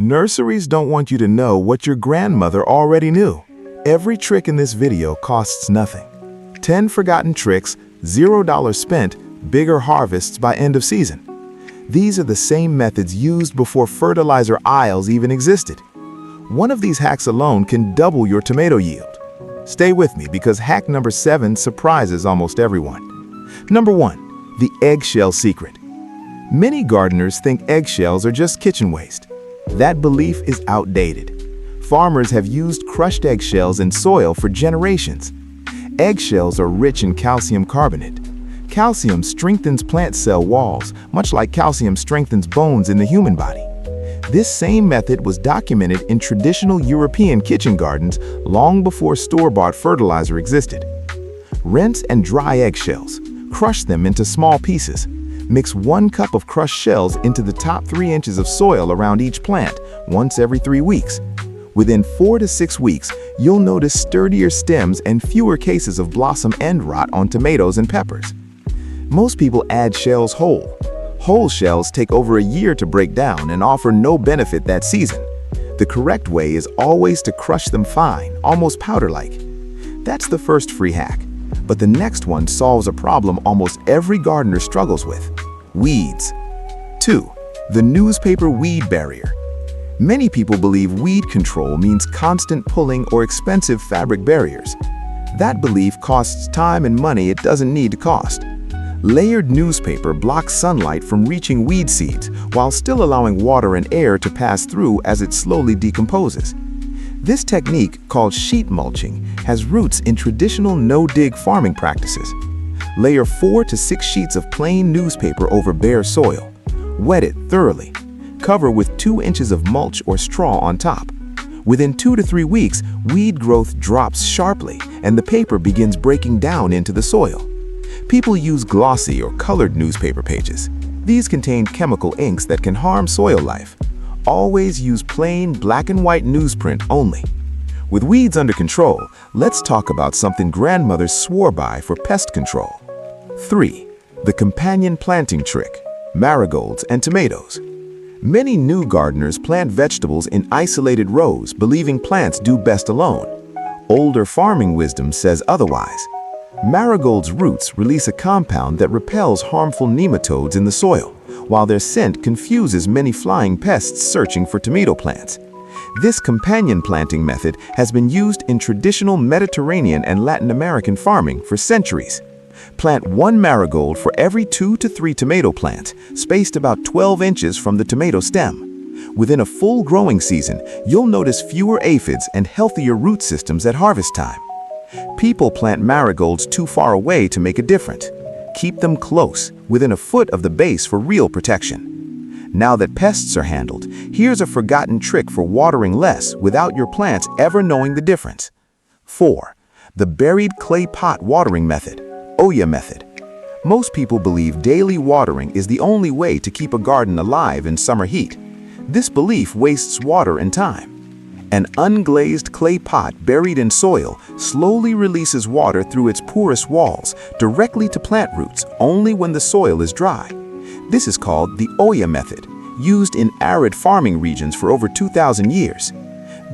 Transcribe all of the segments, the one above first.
Nurseries don't want you to know what your grandmother already knew. Every trick in this video costs nothing. 10 forgotten tricks, $0 spent, bigger harvests by end of season. These are the same methods used before fertilizer aisles even existed. One of these hacks alone can double your tomato yield. Stay with me because hack number 7 surprises almost everyone. Number 1, the eggshell secret. Many gardeners think eggshells are just kitchen waste. That belief is outdated. Farmers have used crushed eggshells in soil for generations. Eggshells are rich in calcium carbonate. Calcium strengthens plant cell walls, much like calcium strengthens bones in the human body. This same method was documented in traditional European kitchen gardens long before store-bought fertilizer existed. Rinse and dry eggshells. Crush them into small pieces. Mix 1 cup of crushed shells into the top 3 inches of soil around each plant once every 3 weeks. Within 4 to 6 weeks, you'll notice sturdier stems and fewer cases of blossom end rot on tomatoes and peppers. Most people add shells whole. Whole shells take over a year to break down and offer no benefit that season. The correct way is always to crush them fine, almost powder-like. That's the first free hack. But the next one solves a problem almost every gardener struggles with: weeds. 2. The newspaper weed barrier. Many people believe weed control means constant pulling or expensive fabric barriers. That belief costs time and money it doesn't need to cost. Layered newspaper blocks sunlight from reaching weed seeds while still allowing water and air to pass through as it slowly decomposes. This technique, called sheet mulching, has roots in traditional no-dig farming practices. Layer 4 to 6 sheets of plain newspaper over bare soil. Wet it thoroughly. Cover with 2 inches of mulch or straw on top. Within 2 to 3 weeks, weed growth drops sharply and the paper begins breaking down into the soil. People use glossy or colored newspaper pages. These contain chemical inks that can harm soil life. Always use plain black and white newsprint only. With weeds under control, let's talk about something grandmothers swore by for pest control. 3. The companion planting trick: marigolds and tomatoes. Many new gardeners plant vegetables in isolated rows, believing plants do best alone. Older farming wisdom says otherwise. Marigolds' roots release a compound that repels harmful nematodes in the soil, while their scent confuses many flying pests searching for tomato plants. This companion planting method has been used in traditional Mediterranean and Latin American farming for centuries. Plant 1 marigold for every 2 to 3 tomato plants, spaced about 12 inches from the tomato stem. Within a full growing season, you'll notice fewer aphids and healthier root systems at harvest time. People plant marigolds too far away to make a difference. Keep them close, within a foot of the base for real protection. Now that pests are handled, here's a forgotten trick for watering less without your plants ever knowing the difference. 4. The buried clay pot watering method, Oya method. Most people believe daily watering is the only way to keep a garden alive in summer heat. This belief wastes water and time. An unglazed clay pot buried in soil slowly releases water through its porous walls directly to plant roots only when the soil is dry. This is called the Oya method, used in arid farming regions for over 2,000 years.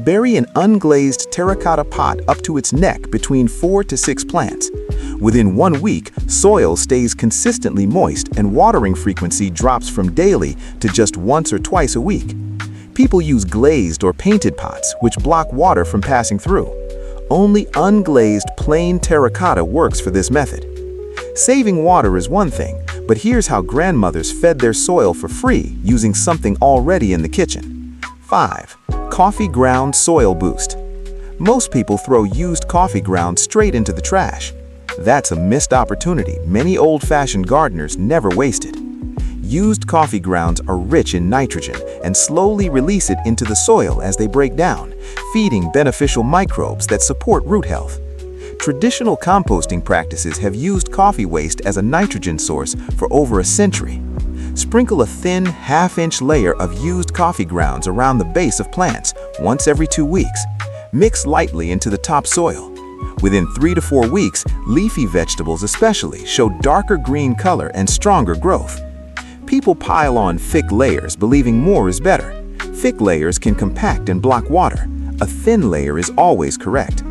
Bury an unglazed terracotta pot up to its neck between 4 to 6 plants. Within 1 week, soil stays consistently moist and watering frequency drops from daily to just once or twice a week. People use glazed or painted pots, which block water from passing through. Only unglazed plain terracotta works for this method. Saving water is one thing, but here's how grandmothers fed their soil for free using something already in the kitchen. 5. Coffee ground soil boost. Most people throw used coffee ground straight into the trash. That's a missed opportunity many old-fashioned gardeners never wasted. Used coffee grounds are rich in nitrogen and slowly release it into the soil as they break down, feeding beneficial microbes that support root health. Traditional composting practices have used coffee waste as a nitrogen source for over a century. Sprinkle a thin half-inch layer of used coffee grounds around the base of plants once every 2 weeks. Mix lightly into the top soil. Within 3 to 4 weeks, leafy vegetables especially show darker green color and stronger growth. People pile on thick layers, believing more is better. Thick layers can compact and block water. A thin layer is always correct.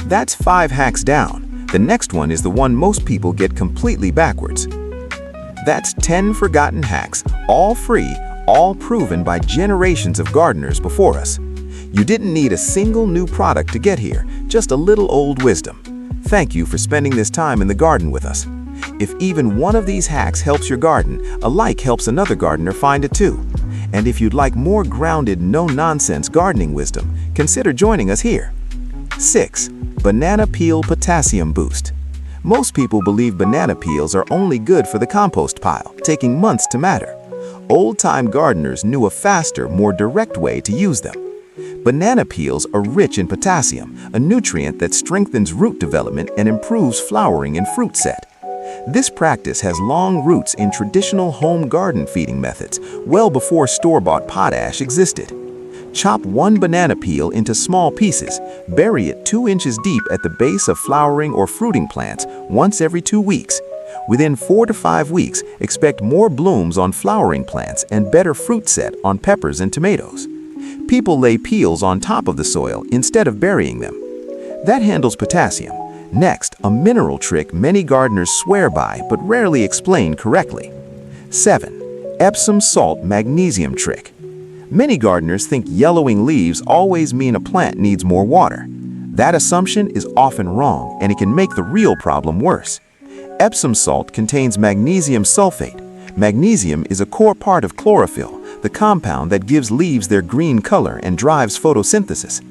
That's 5 hacks down. The next one is the one most people get completely backwards. That's 10 forgotten hacks, all free, all proven by generations of gardeners before us. You didn't need a single new product to get here, just a little old wisdom. Thank you for spending this time in the garden with us. If even one of these hacks helps your garden, a like helps another gardener find it too. And if you'd like more grounded, no-nonsense gardening wisdom, consider joining us here. 6. Banana Peel Potassium Boost. Most people believe banana peels are only good for the compost pile, taking months to matter. Old-time gardeners knew a faster, more direct way to use them. Banana peels are rich in potassium, a nutrient that strengthens root development and improves flowering and fruit set. This practice has long roots in traditional home garden feeding methods, well before store-bought potash existed. Chop one banana peel into small pieces, bury it 2 inches deep at the base of flowering or fruiting plants once every 2 weeks. Within 4 to 5 weeks, expect more blooms on flowering plants and better fruit set on peppers and tomatoes. People lay peels on top of the soil instead of burying them. That handles potassium. Next, a mineral trick many gardeners swear by but rarely explain correctly. 7. Epsom salt magnesium trick. Many gardeners think yellowing leaves always mean a plant needs more water. That assumption is often wrong, and it can make the real problem worse. Epsom salt contains magnesium sulfate. Magnesium is a core part of chlorophyll, the compound that gives leaves their green color and drives photosynthesis.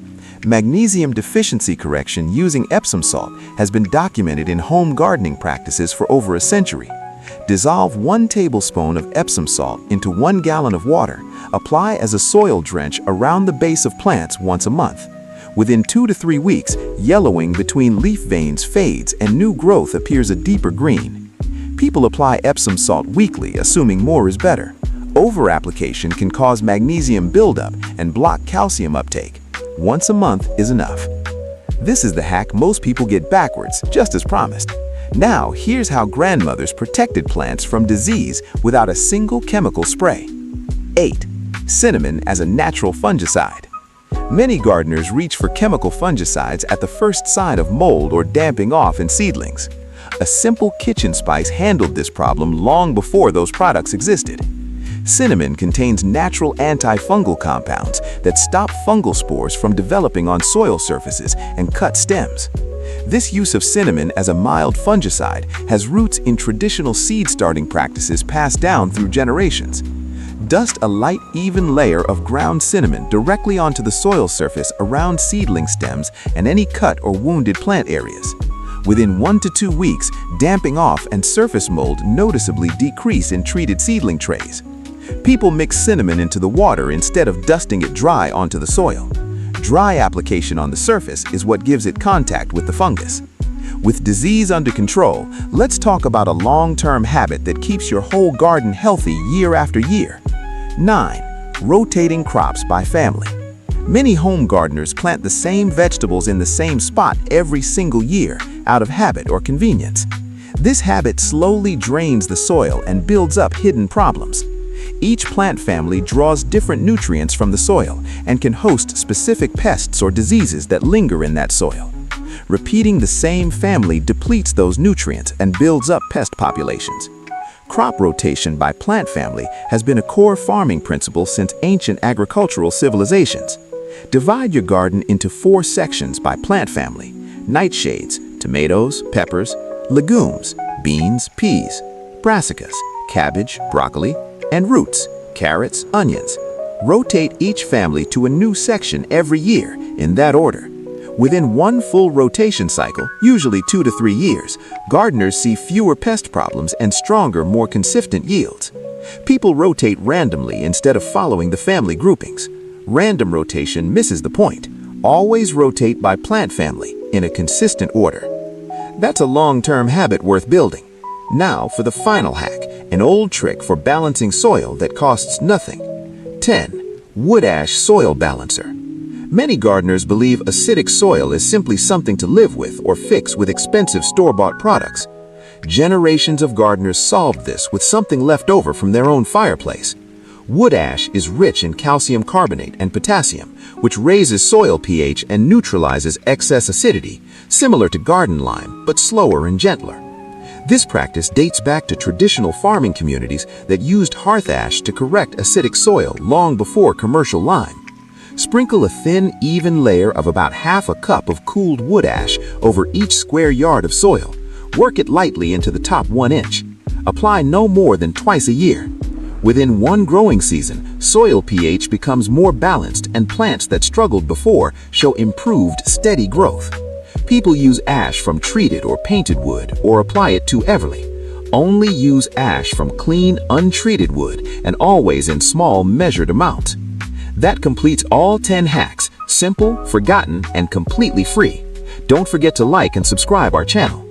Magnesium deficiency correction using Epsom salt has been documented in home gardening practices for over a century. Dissolve 1 tablespoon of Epsom salt into 1 gallon of water. Apply as a soil drench around the base of plants once a month. Within 2 to 3 weeks, yellowing between leaf veins fades and new growth appears a deeper green. People apply Epsom salt weekly, assuming more is better. Over-application can cause magnesium buildup and block calcium uptake. Once a month is enough. This is the hack most people get backwards, just as promised. Now, here's how grandmothers protected plants from disease without a single chemical spray. 8. Cinnamon as a natural fungicide. Many gardeners reach for chemical fungicides at the first sign of mold or damping off in seedlings. A simple kitchen spice handled this problem long before those products existed. Cinnamon contains natural antifungal compounds that stop fungal spores from developing on soil surfaces and cut stems. This use of cinnamon as a mild fungicide has roots in traditional seed starting practices passed down through generations. Dust a light, even layer of ground cinnamon directly onto the soil surface around seedling stems and any cut or wounded plant areas. Within 1 to 2 weeks, damping off and surface mold noticeably decrease in treated seedling trays. People mix cinnamon into the water instead of dusting it dry onto the soil. Dry application on the surface is what gives it contact with the fungus. With disease under control, let's talk about a long-term habit that keeps your whole garden healthy year after year. 9. Rotating crops by family. Many home gardeners plant the same vegetables in the same spot every single year out of habit or convenience. This habit slowly drains the soil and builds up hidden problems. Each plant family draws different nutrients from the soil and can host specific pests or diseases that linger in that soil. Repeating the same family depletes those nutrients and builds up pest populations. Crop rotation by plant family has been a core farming principle since ancient agricultural civilizations. Divide your garden into 4 sections by plant family: nightshades, tomatoes, peppers; legumes, beans, peas; brassicas, cabbage, broccoli; and roots, carrots, onions. Rotate each family to a new section every year, in that order. Within 1 full rotation cycle, usually 2 to 3 years, gardeners see fewer pest problems and stronger, more consistent yields. People rotate randomly instead of following the family groupings. Random rotation misses the point. Always rotate by plant family, in a consistent order. That's a long-term habit worth building. Now for the final hack, an old trick for balancing soil that costs nothing. 10. Wood ash soil balancer. Many gardeners believe acidic soil is simply something to live with or fix with expensive store-bought products. Generations of gardeners solved this with something left over from their own fireplace. Wood ash is rich in calcium carbonate and potassium, which raises soil pH and neutralizes excess acidity, similar to garden lime, but slower and gentler. This practice dates back to traditional farming communities that used hearth ash to correct acidic soil long before commercial lime. Sprinkle a thin, even layer of about half a cup of cooled wood ash over each square yard of soil. Work it lightly into the top 1 inch. Apply no more than twice a year. Within one growing season, soil pH becomes more balanced and plants that struggled before show improved, steady growth. People use ash from treated or painted wood or apply it too heavily. Only use ash from clean, untreated wood and always in small, measured amounts. That completes all 10 hacks, simple, forgotten, and completely free. Don't forget to like and subscribe our channel.